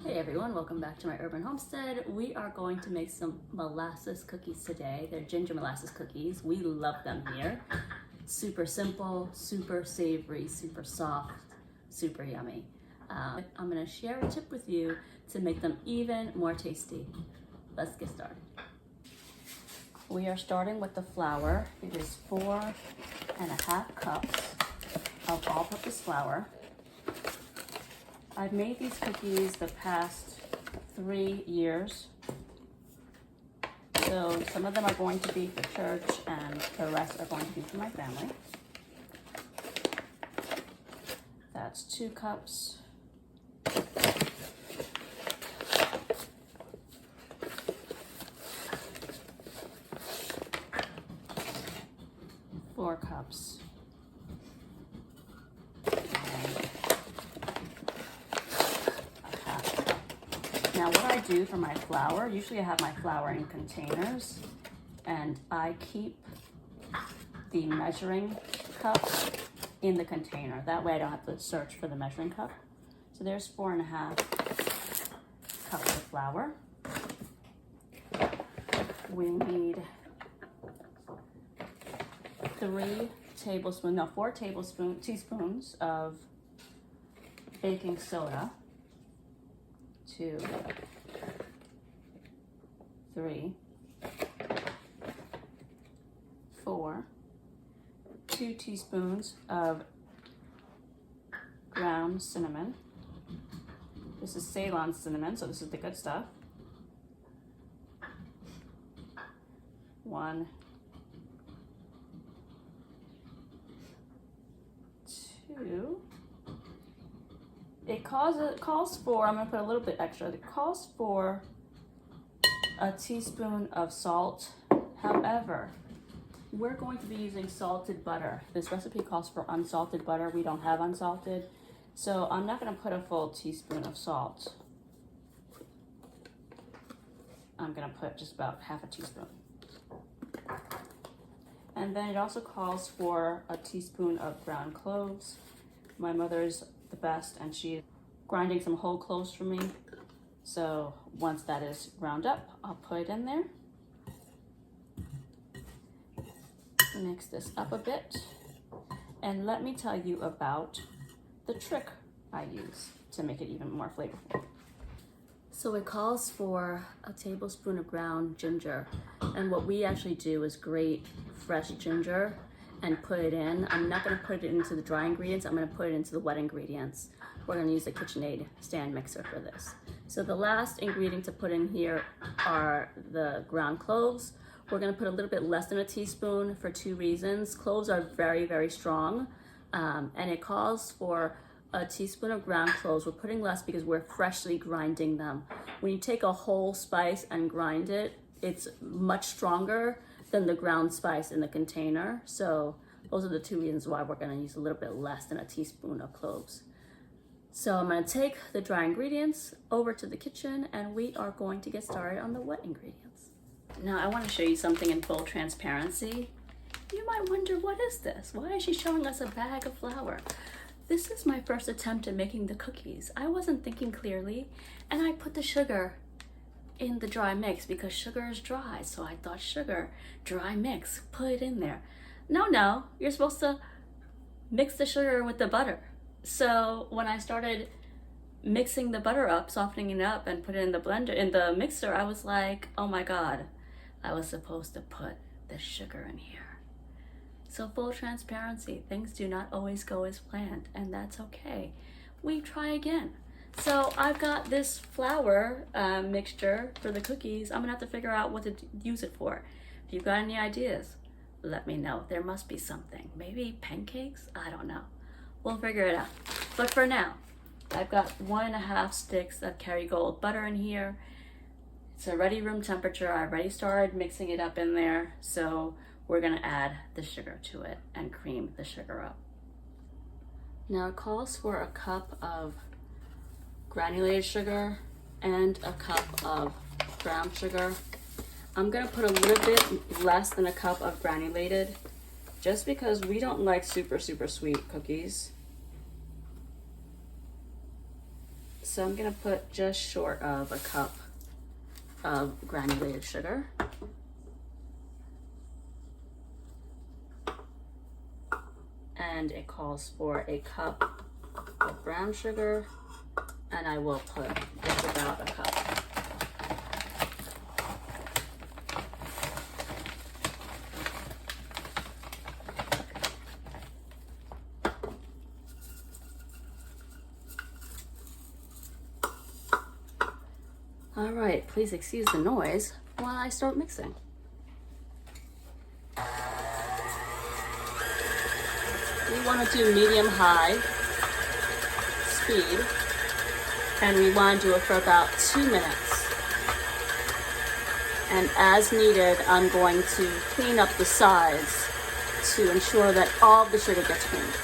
Hey everyone, welcome back to my urban homestead. We are going to make some molasses cookies today. They're ginger molasses cookies. We love them here. Super simple, super savory, super soft, super yummy. I'm gonna share a tip with you to make them even more tasty. Let's get started. We are starting with the flour. It is 4.5 cups of all-purpose flour. I've made these cookies the past 3 years. So some of them are going to be for church and the rest are going to be for my family. That's 2 cups. Four cups. Now what I do for my flour, usually I have my flour in containers and I keep the measuring cup in the container. That way I don't have to search for the measuring cup. So there's 4.5 cups of flour. We need 4 teaspoons of baking soda. 2, 3, 4, 2 teaspoons of ground cinnamon. This is Ceylon cinnamon, so this is the good stuff. 1, 2. It calls for, I'm gonna put a little bit extra, it calls for a teaspoon of salt. However, we're going to be using salted butter. This recipe calls for unsalted butter. We don't have unsalted. So I'm not gonna put a full teaspoon of salt. I'm gonna put just about half a teaspoon. And then it also calls for a teaspoon of ground cloves. My mother's the best and she's grinding some whole cloves for me. So once that is ground up, I'll put it in there. Mix this up a bit. And let me tell you about the trick I use to make it even more flavorful. So it calls for a tablespoon of ground ginger. And what we actually do is grate fresh ginger and put it in. I'm not gonna put it into the dry ingredients, I'm gonna put it into the wet ingredients. We're gonna use the KitchenAid stand mixer for this. So the last ingredient to put in here are the ground cloves. We're gonna put a little bit less than a teaspoon for 2 reasons. Cloves are very, very strong, and it calls for a teaspoon of ground cloves. We're putting less because we're freshly grinding them. When you take a whole spice and grind it, it's much stronger than the ground spice in the container. So those are the 2 reasons why we're gonna use a little bit less than a teaspoon of cloves. So I'm gonna take the dry ingredients over to the kitchen and we are going to get started on the wet ingredients. Now I wanna show you something in full transparency. You might wonder, what is this? Why is she showing us a bag of flour? This is my first attempt at making the cookies. I wasn't thinking clearly and I put the sugar in the dry mix because sugar is dry. So I thought sugar, dry mix, put it in there. No, you're supposed to mix the sugar with the butter. So when I started mixing the butter up, softening it up and put it in the blender, in the mixer, I was like, oh my God, I was supposed to put the sugar in here. So full transparency, things do not always go as planned and that's okay. We try again. So I've got this flour mixture for the cookies. I'm gonna have to figure out what to use it for. If you've got any ideas, let me know. There must be something. Maybe pancakes? I don't know. We'll figure it out. But for now, I've got 1.5 sticks of Kerrygold butter in here. It's already room temperature. I already started mixing it up in there. So we're gonna add the sugar to it and cream the sugar up. Now it calls for a cup of granulated sugar and a cup of brown sugar. I'm gonna put a little bit less than a cup of granulated just because we don't like super sweet cookies. so I'm gonna put just short of a cup of granulated sugar. And it calls for a cup of brown sugar, and I will put just about a cup. All right, please excuse the noise while I start mixing. We want to do medium-high speed, and we want to do it for about 2 minutes. And as needed, I'm going to clean up the sides to ensure that all the sugar gets cleaned.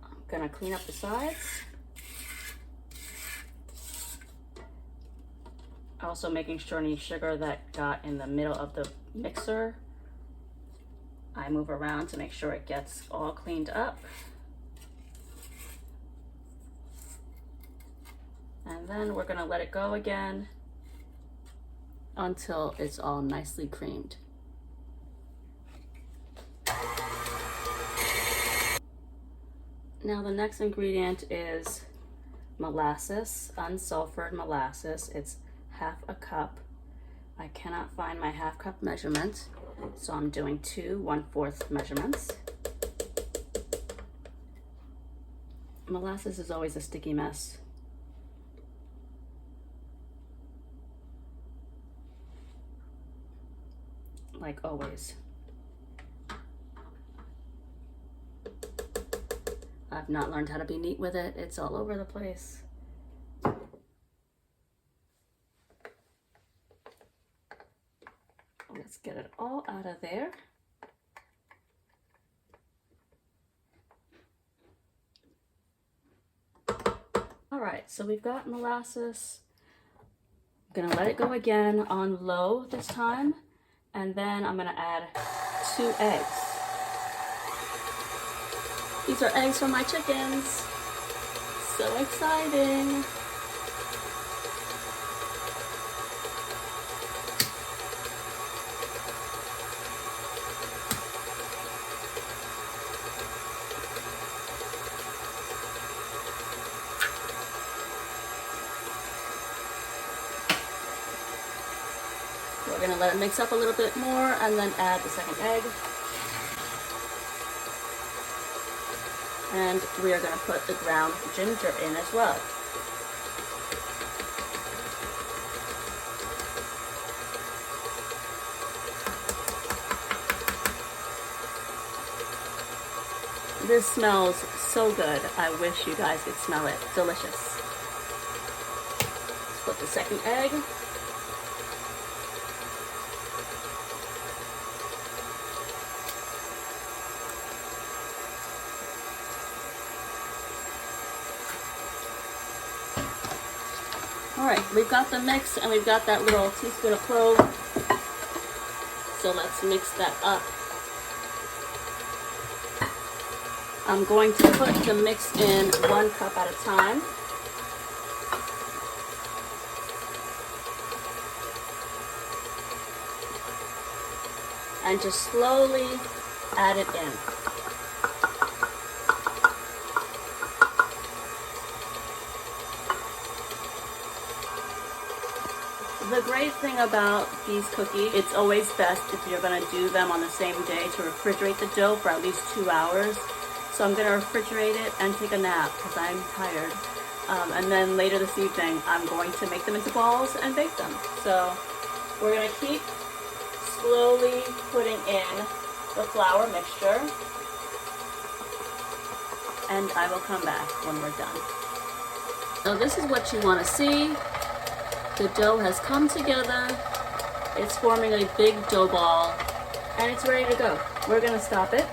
I'm gonna clean up the sides. Also making sure any sugar that got in the middle of the mixer, I move around to make sure it gets all cleaned up. And then we're gonna let it go again until it's all nicely creamed. Now the next ingredient is molasses, unsulfured molasses. It's half a cup. I cannot find my half cup measurement, so I'm doing 2 1/4 measurements. Molasses is always a sticky mess. Like always. I've not learned how to be neat with it. It's all over the place. Let's get it all out of there. All right, so we've got molasses. I'm gonna let it go again on low this time, and then I'm gonna add 2 eggs. These are eggs from my chickens. So exciting. We're gonna let it mix up a little bit more and then add the second egg. And we are gonna put the ground ginger in as well. This smells so good. I wish you guys could smell it. Delicious. Let's put the second egg. All right, we've got the mix and we've got that little teaspoon of clove. So let's mix that up. I'm going to put the mix in 1 cup at a time. And just slowly add it in. The great thing about these cookies, it's always best if you're gonna do them on the same day to refrigerate the dough for at least 2 hours. So I'm gonna refrigerate it and take a nap because I'm tired. And then later this evening, I'm going to make them into balls and bake them. So we're gonna keep slowly putting in the flour mixture. And I will come back when we're done. So this is what you wanna see. The dough has come together. It's forming a big dough ball and it's ready to go. We're gonna stop it.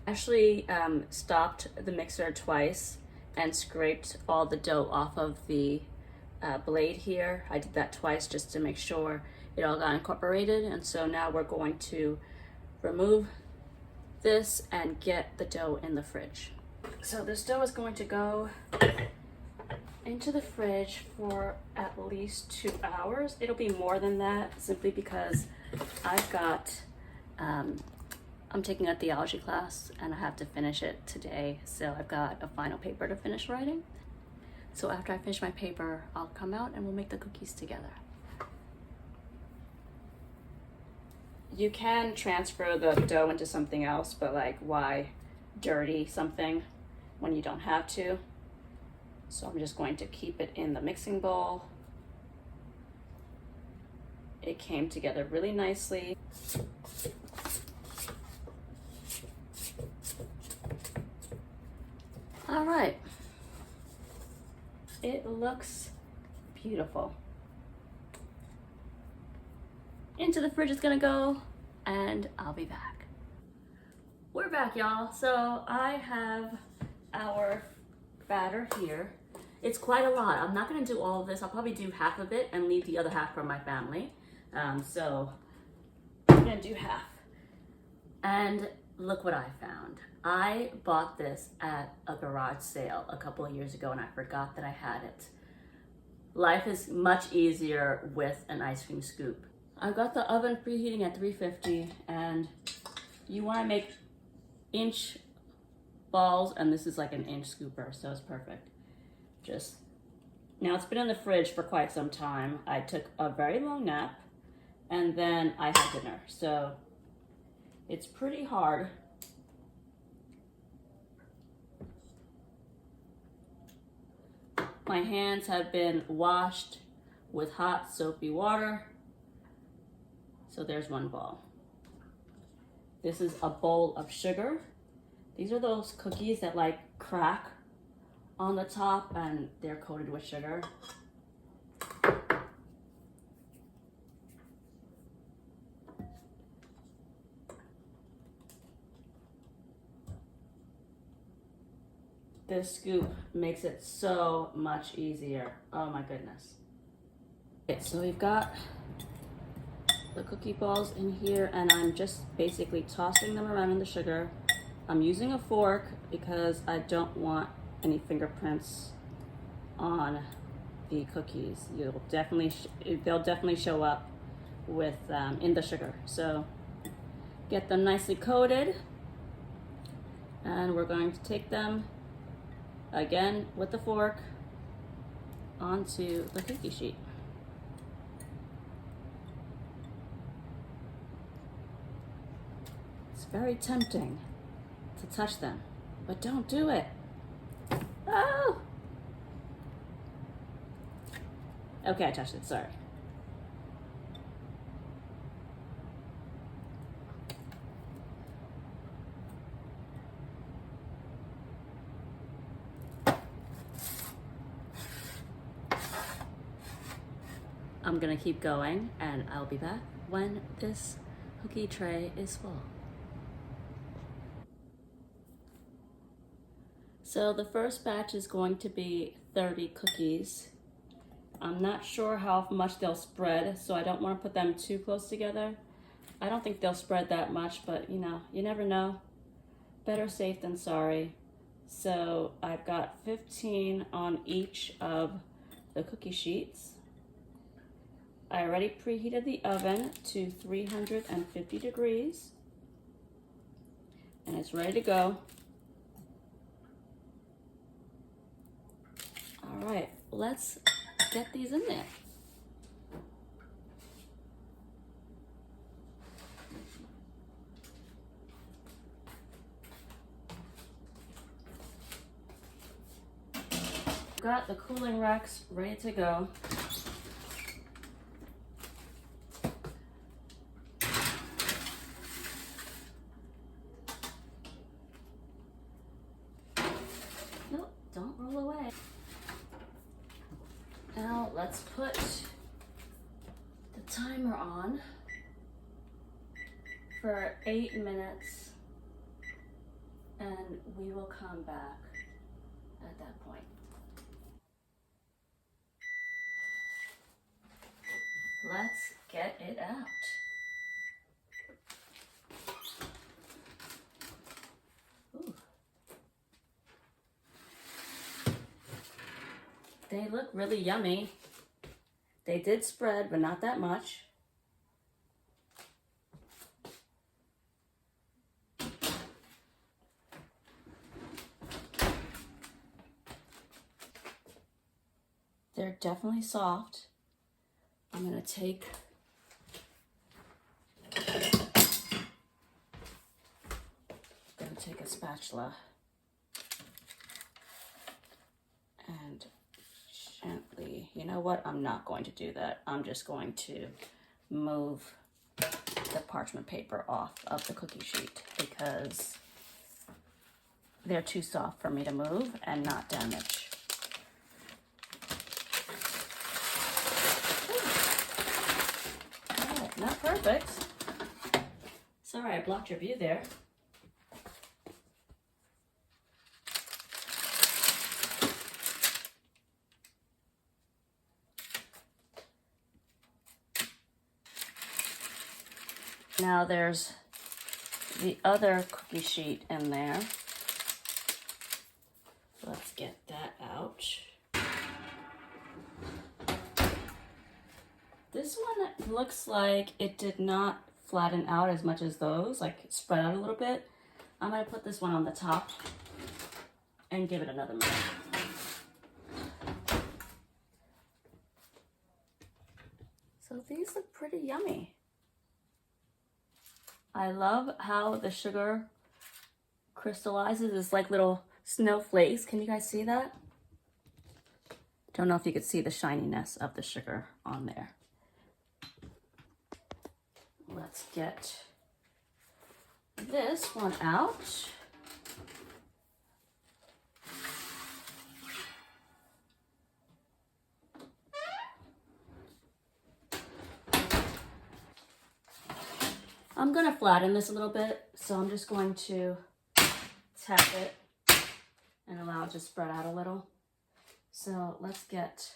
Actually stopped the mixer twice and scraped all the dough off of the blade here. I did that twice just to make sure it all got incorporated. And so now we're going to remove this and get the dough in the fridge. So this dough is going to go into the fridge for at least 2 hours. It'll be more than that simply because I've got, I'm taking a theology class and I have to finish it today. So I've got a final paper to finish writing. So after I finish my paper, I'll come out and we'll make the cookies together. You can transfer the dough into something else, but like, why dirty something when you don't have to? So I'm just going to keep it in the mixing bowl. It came together really nicely. All right. It looks beautiful. Into the fridge it's gonna go, and I'll be back. We're back, y'all. So I have our batter here. It's quite a lot. I'm not gonna do all of this. I'll probably do half of it and leave the other half for my family. So I'm gonna do half. And look what I found. I bought this at a garage sale a couple of years ago and I forgot that I had it. Life is much easier with an ice cream scoop. I've got the oven preheating at 350 and you wanna make inch balls, and this is like an inch scooper, so it's perfect. Now it's been in the fridge for quite some time. I took a very long nap and then I had dinner, so it's pretty hard. My hands have been washed with hot soapy water. So there's one ball. This is a bowl of sugar. These are those cookies that like crack on the top and they're coated with sugar. This scoop makes it so much easier. Oh my goodness. Okay, so we've got the cookie balls in here and I'm just basically tossing them around in the sugar. I'm using a fork because I don't want any fingerprints on the cookies. They'll definitely show up with in the sugar. So get them nicely coated and we're going to take them again with the fork onto the cookie sheet. It's very tempting to touch them, but don't do it. Oh! Okay, I touched it, sorry. I'm gonna keep going and I'll be back when this cookie tray is full. So the first batch is going to be 30 cookies. I'm not sure how much they'll spread, so I don't want to put them too close together. I don't think they'll spread that much, but you know, you never know. Better safe than sorry. So I've got 15 on each of the cookie sheets. I already preheated the oven to 350 degrees and it's ready to go. All right, let's get these in there. Got the cooling racks ready to go. Nope, don't roll away. Now let's put the timer on for 8 minutes and we will come back at that point. Let's get it out. Ooh. They look really yummy. They did spread, but not that much. They're definitely soft. I'm gonna take a spatula and gently, you know what? I'm not going to do that. I'm just going to move the parchment paper off of the cookie sheet because they're too soft for me to move and not damage. Not perfect. Sorry, I blocked your view there. Now there's the other cookie sheet in there. Let's get that out. This one looks like it did not flatten out as much as those, like it spread out a little bit. I'm gonna put this one on the top and give it another minute. So these look pretty yummy. I love how the sugar crystallizes. It's like little snowflakes. Can you guys see that? Don't know if you could see the shininess of the sugar on there. Let's get this one out. I'm gonna flatten this a little bit, so I'm just going to tap it and allow it to spread out a little. So let's get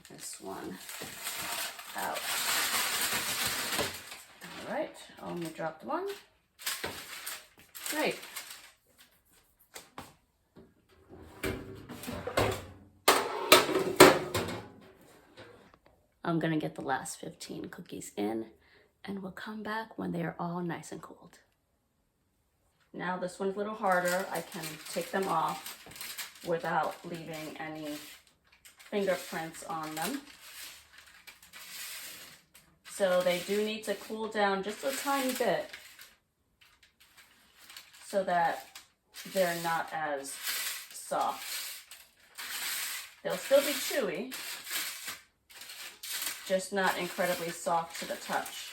this one out. All right, I only dropped one. Great. I'm gonna get the last 15 cookies in, and we'll come back when they are all nice and cooled. Now this one's a little harder. I can take them off without leaving any fingerprints on them. So they do need to cool down just a tiny bit so that they're not as soft. They'll still be chewy, just not incredibly soft to the touch.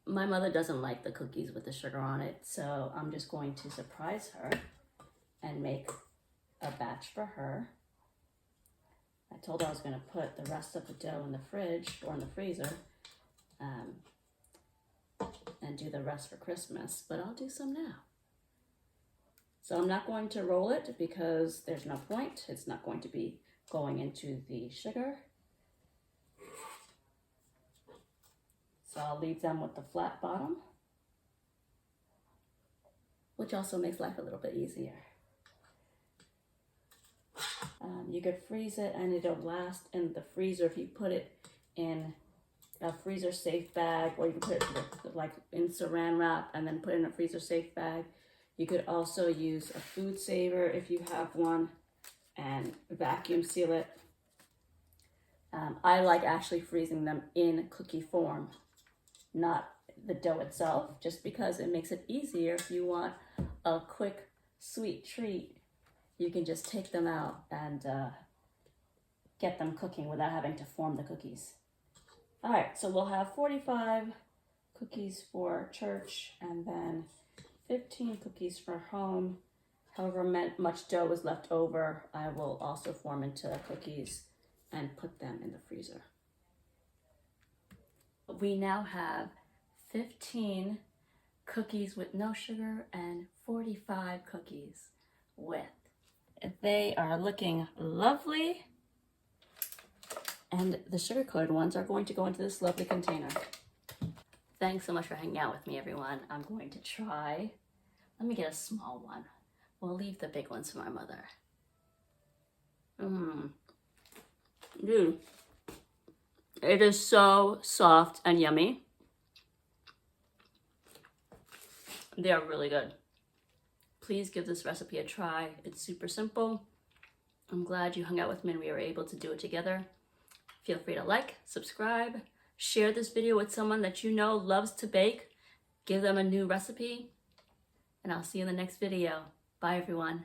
My mother doesn't like the cookies with the sugar on it, so I'm just going to surprise her and make a batch for her. I told her I was going to put the rest of the dough in the fridge or in the freezer and do the rest for Christmas, but I'll do some now. So I'm not going to roll it because there's no point. It's not going to be going into the sugar. So I'll leave them with the flat bottom, which also makes life a little bit easier. You could freeze it and it'll last in the freezer if you put it in a freezer safe bag, or you can put it like in saran wrap and then put it in a freezer safe bag. You could also use a food saver if you have one and vacuum seal it. I like actually freezing them in cookie form, not the dough itself, just because it makes it easier. If you want a quick sweet treat, you can just take them out and get them cooking without having to form the cookies. All right, so we'll have 45 cookies for church and then 15 cookies for home. However much dough is left over, I will also form into cookies and put them in the freezer. We now have 15 cookies with no sugar and 45 cookies with. They are looking lovely. And the sugar-coated ones are going to go into this lovely container. Thanks so much for hanging out with me, everyone. I'm going to try. Let me get a small one. We'll leave the big ones for my mother. Dude, it is so soft and yummy. They are really good. Please give this recipe a try. It's super simple. I'm glad you hung out with me and we were able to do it together. Feel free to like, subscribe, share this video with someone that you know loves to bake. Give them a new recipe. And I'll see you in the next video. Bye, everyone.